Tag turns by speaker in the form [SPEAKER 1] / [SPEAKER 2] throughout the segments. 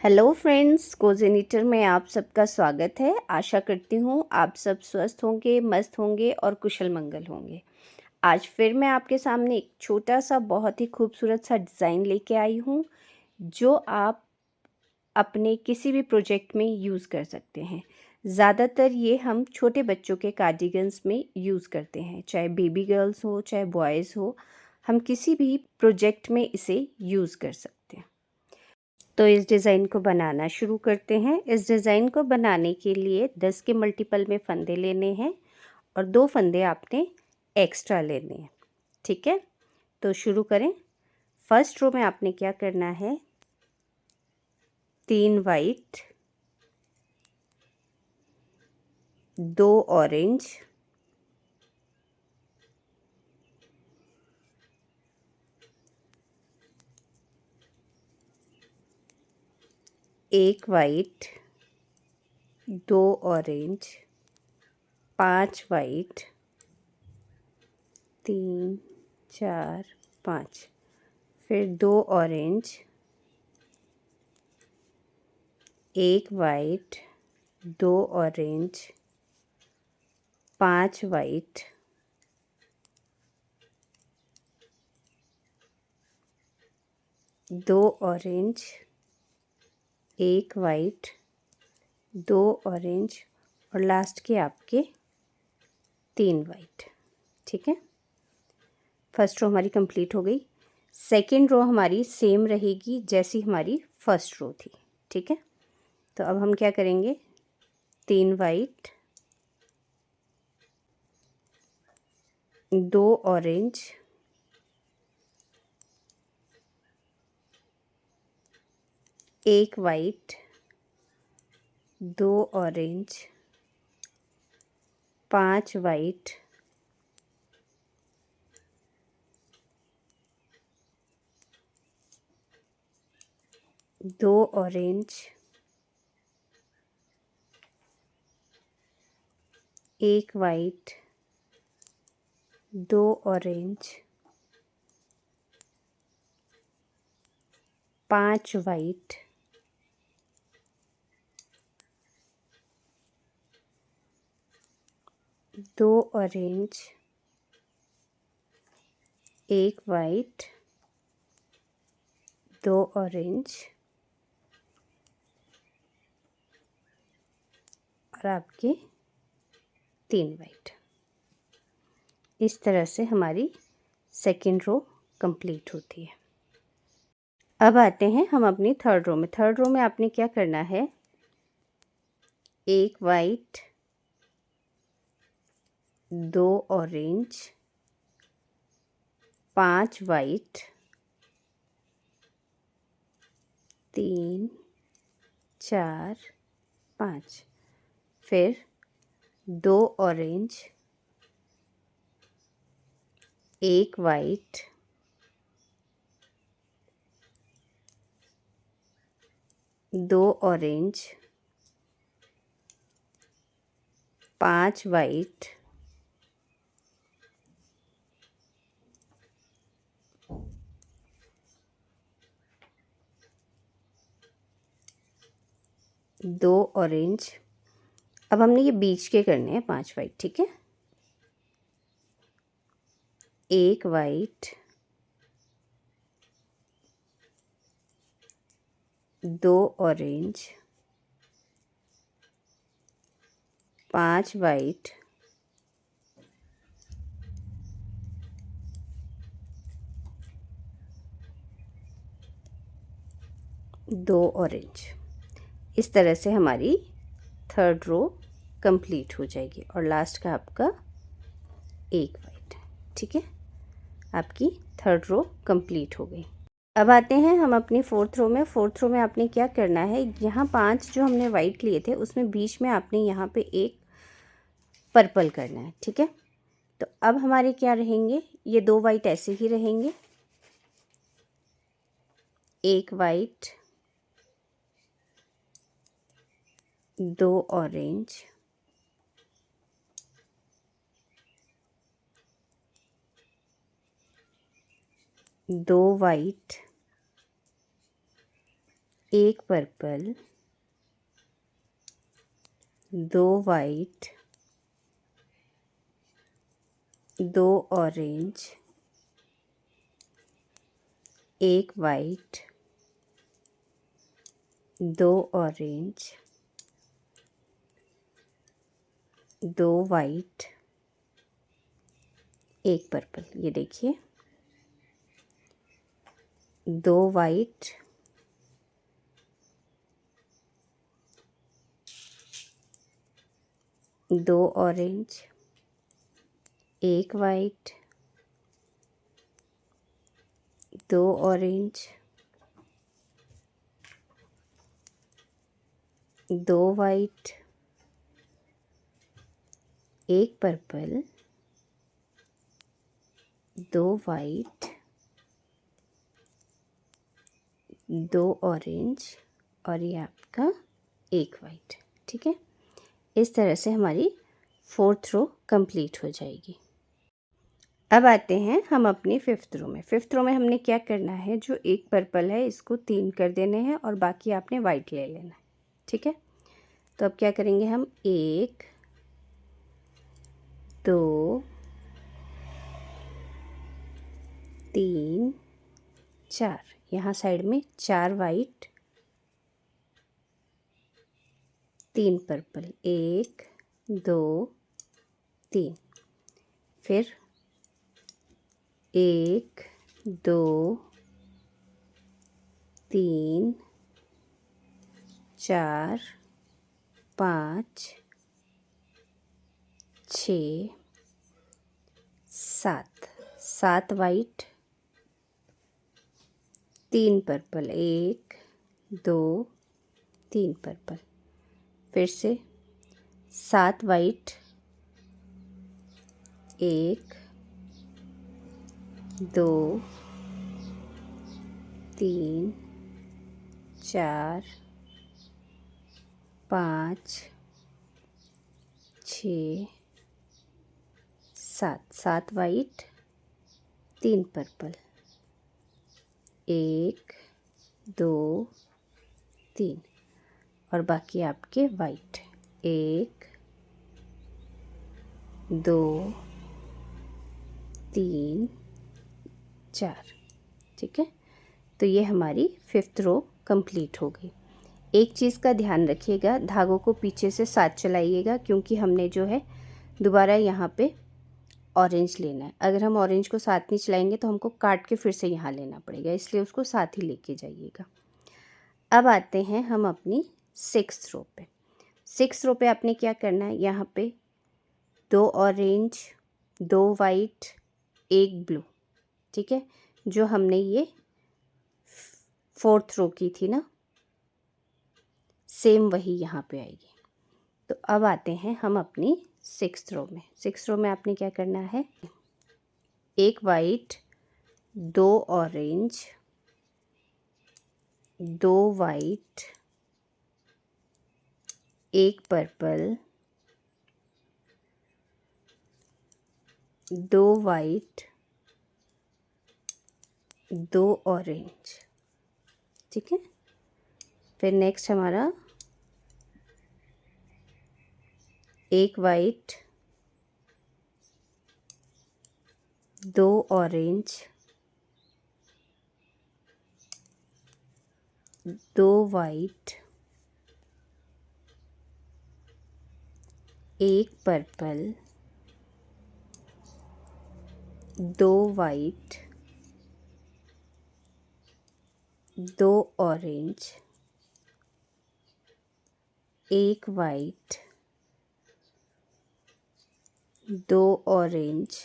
[SPEAKER 1] Hello friends, कोज़न eater में आप सबका स्वागत है। आशा करती हूँ आप सब स्वस्थ होंगे, मस्त होंगे और कुशल मंगल होंगे। आज फिर मैं आपके सामने एक छोटा सा बहुत ही खूबसूरत सा डिज़ाइन लेके आई हूँ, जो आप अपने किसी भी प्रोजेक्ट में यूज़ कर सकते हैं। ज़्यादातर ये हम छोटे बच्चों के कार्डिगन्स में यूज़ करते हैं, चाहे बेबी गर्ल्स हो, चाहे बॉयज़ हो, हम किसी भी प्रोजेक्ट में इसे यूज़ कर सकते हैं। तो इस डिज़ाइन को बनाना शुरू करते हैं। इस डिज़ाइन को बनाने के लिए 10 के मल्टीपल में फंदे लेने हैं और 2 फंदे आपने एक्स्ट्रा लेने हैं, ठीक है। तो शुरू करें। फर्स्ट रो में आपने क्या करना है, 3 white, 2 orange, 1 white, 2 orange, 5 white, 3 4 5, फिर 2 orange, 1 white, 2 orange, 5 white, 2 orange, 1 white, 2 orange और लास्ट के आपके 3 वाइट, ठीक है। फर्स्ट रो हमारी कंप्लीट हो गई। सेकंड रो हमारी सेम रहेगी जैसी हमारी फर्स्ट रो थी, ठीक है। तो अब हम क्या करेंगे, 3 white, 2 orange, 1 white, 2 orange, 5 white, 2 orange, 1 white, 2 orange, 5 white, 2 orange, 1 white, 2 orange और आपके 3 वाइट। इस तरह से हमारी सेकेंड रो कंप्लीट होती है। अब आते हैं हम अपनी थर्ड रो में। थर्ड रो में आपने क्या करना है, 1 वाइट, 2 ऑरेंज, 5 वाइट, 3 4 5, फिर 2 orange, 1 white, 2 orange, 5 white, 2 orange. अब हमने ये बीच के करने हैं 5 वाइट, ठीक है। 1 वाइट, 2 ऑरेंज, 5 वाइट, 2 ऑरेंज। इस तरह से हमारी थर्ड रो कंप्लीट हो जाएगी और लास्ट का आपका 1 वाइट, ठीक है। आपकी थर्ड रो कंप्लीट हो गई। अब आते हैं हम अपनी फोर्थ रो में। फोर्थ रो में आपने क्या करना है, यहाँ 5 जो हमने वाइट लिए थे उसमें बीच में आपने यहाँ पे एक पर्पल करना है, ठीक है। तो अब हमारे क्या रहेंगे, ये 2 वाइट ऐसे ही रहेंगे, 1 वाइट, 2 ऑरेंज, 2 वाइट, एक पर्पल, 2 वाइट, 2 ऑरेंज, एक वाइट, 2 ऑरेंज, 2 वाइट, एक पर्पल। ये देखिए 2 वाइट, 2 ऑरेंज, एक वाइट, 2 ऑरेंज, 2 वाइट, एक पर्पल, 2 वाइट, 2 ऑरेंज और ये आपका एक वाइट। ठीक है, इस तरह से हमारी 4th रो कंप्लीट हो जाएगी। अब आते हैं हम अपनी 5th रो में। 5th रो में हमने क्या करना है, जो एक पर्पल है इसको 3 कर देने हैं और बाकी आपने वाइट ले लेना है। ठीक है, तो अब क्या करेंगे हम, 1 2 3 4, यहाँ साइड में 4 वाइट, 3 पर्पल, 1 2 3, फिर 1 2 3 4 5 6 7, 7 वाइट, 3 पर्पल, 1 2 3 पर्पल, फिर से 7 वाइट, 1 2 3 4 5 6 7, 7 वाइट, 3 पर्पल, 1 2 3 और बाकी आपके वाइट, 1 2 3 4। ठीक है, तो ये हमारी 5th रो कंप्लीट हो गई। एक चीज़ का ध्यान रखिएगा, धागों को पीछे से साथ चलाइएगा, क्योंकि हमने जो है दोबारा यहाँ पे ऑरेंज लेना है। अगर हम ऑरेंज को साथ नहीं चलाएंगे तो हमको काट के फिर से यहाँ लेना पड़ेगा, इसलिए उसको साथ ही लेके जाइएगा। अब आते हैं हम अपनी 6th रो पे। 6th रो पे आपने क्या करना है, यहाँ पे 2 ऑरेंज, 2 वाइट, एक ब्लू। ठीक है, जो हमने ये 4th रो की थी ना, सेम वही यहाँ पे आएगी। तो अब आते हैं हम अपनी 6th रो में। 6th रो में आपने क्या करना है, एक वाइट, 2 ऑरेंज, 2 वाइट, एक पर्पल, 2 वाइट, 2 ऑरेंज। ठीक है, फिर नेक्स्ट हमारा एक वाइट, 2 ऑरेंज, 2 वाइट, एक पर्पल, 2 वाइट, 2 ऑरेंज, एक वाइट, 2 ऑरेंज,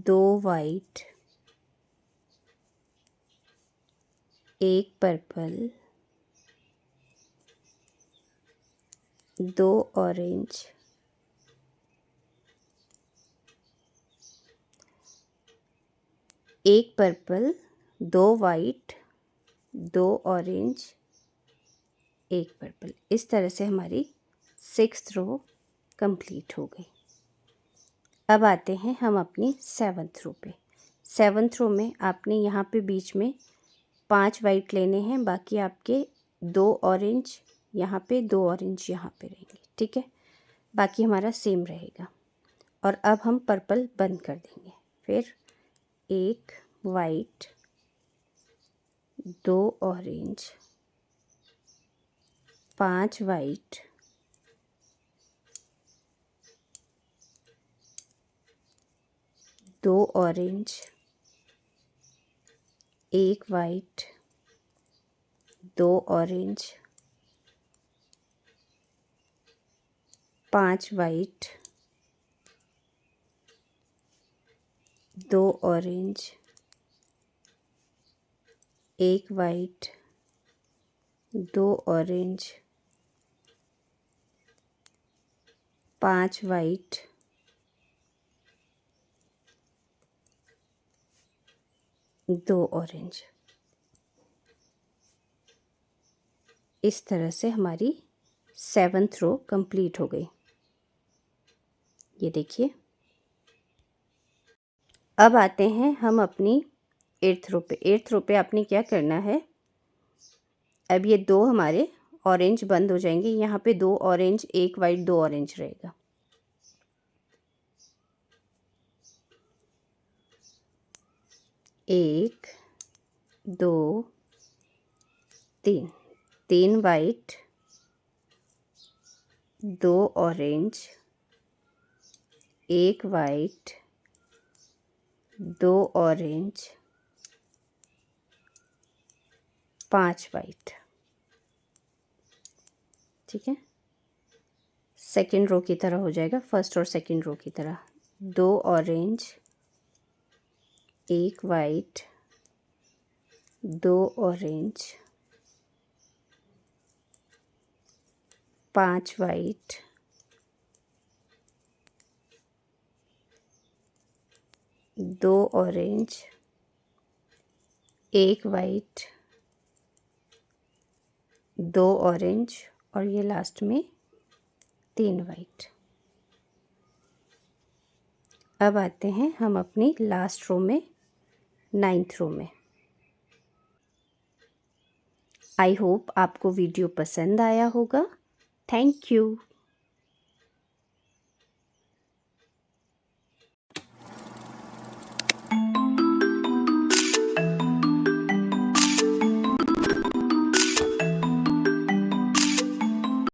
[SPEAKER 1] दो वाइट, एक पर्पल, 2 ऑरेंज, एक पर्पल, 2 वाइट, 2 ऑरेंज, एक पर्पल। इस तरह से हमारी 6th रो कंप्लीट हो गई। अब आते हैं हम अपनी 7th रो पे। 7th रो में आपने यहाँ पे बीच में 5 वाइट लेने हैं, बाकी आपके 2 ऑरेंज यहाँ पे, 2 ऑरेंज यहाँ पे रहेंगे, ठीक है। बाकी हमारा सेम रहेगा। और अब हम पर्पल बंद कर देंगे। फिर 1 white, 2 orange, 5 white, 2 orange, 1 white, 2 orange, 5 white, 2 orange, 1 white, 2 orange, 5 white, 2 orange. इस तरह से हमारी 7th रो कंप्लीट हो गई। ये देखिए। अब आते हैं हम अपनी 8th रो पे। 8th रो पे आपने क्या करना है, अब ये 2 हमारे ऑरेंज बंद हो जाएंगे। यहाँ पे 2 ऑरेंज, 1 वाइट, 2 ऑरेंज रहेगा। एक, 2, 3, 3 white, 2 orange, 1 white, 2 orange, 5 white, ठीक है। सेकेंड रो की तरह हो जाएगा, फर्स्ट और सेकेंड रो की तरह। 2 orange, 1 white, 2 orange, 5 white, 2 orange, 1 white, 2 orange और ये लास्ट में 3 वाइट। अब आते हैं हम अपनी लास्ट रो में, 9th रो में। आई होप आपको वीडियो पसंद आया होगा। Thank you.